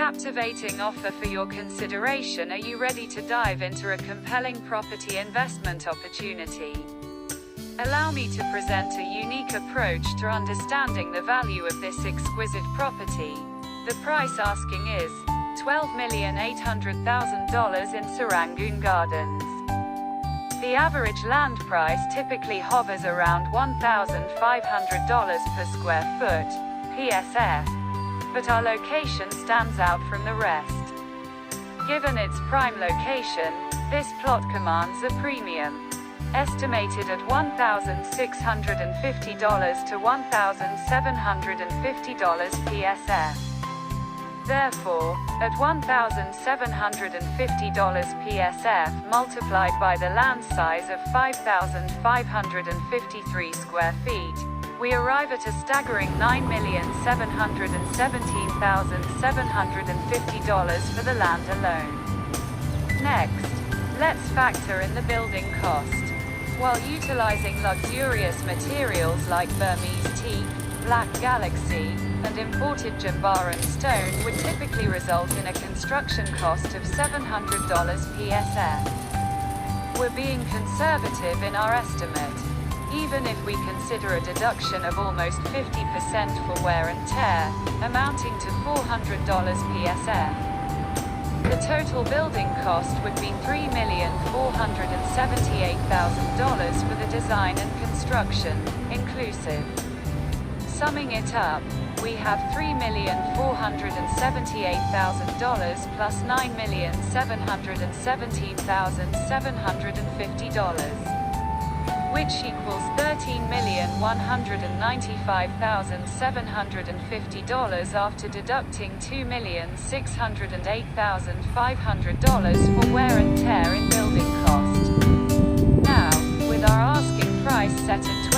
captivating offer for your consideration. Are you ready to dive into a compelling property investment opportunity? Allow me to present a unique approach to understanding the value of this exquisite property. The price asking is $12,800,000 in Serangoon Gardens. The average land price typically hovers around $1,500 per square foot, PSF, but our location stands out from the rest. Given its prime location, this plot commands a premium, estimated at $1,650 to $1,750 PSF. Therefore, at $1,750 PSF multiplied by the land size of 5,553 square feet, we arrive at a staggering $9,717,750 for the land alone. Next, let's factor in the building cost. While utilizing luxurious materials like Burmese teak, black galaxy, and imported Jimbaran stone would typically result in a construction cost of $700 PSF. We're being conservative in our estimate, even if we consider a deduction of almost 50% for wear and tear, amounting to $400 PSF. The total building cost would be $3,478,000 for the design and construction, inclusive. Summing it up, we have $3,478,000 plus $9,717,750, which equals $13,195,750 after deducting $2,608,500 for wear and tear in building cost. Now, with our asking price set at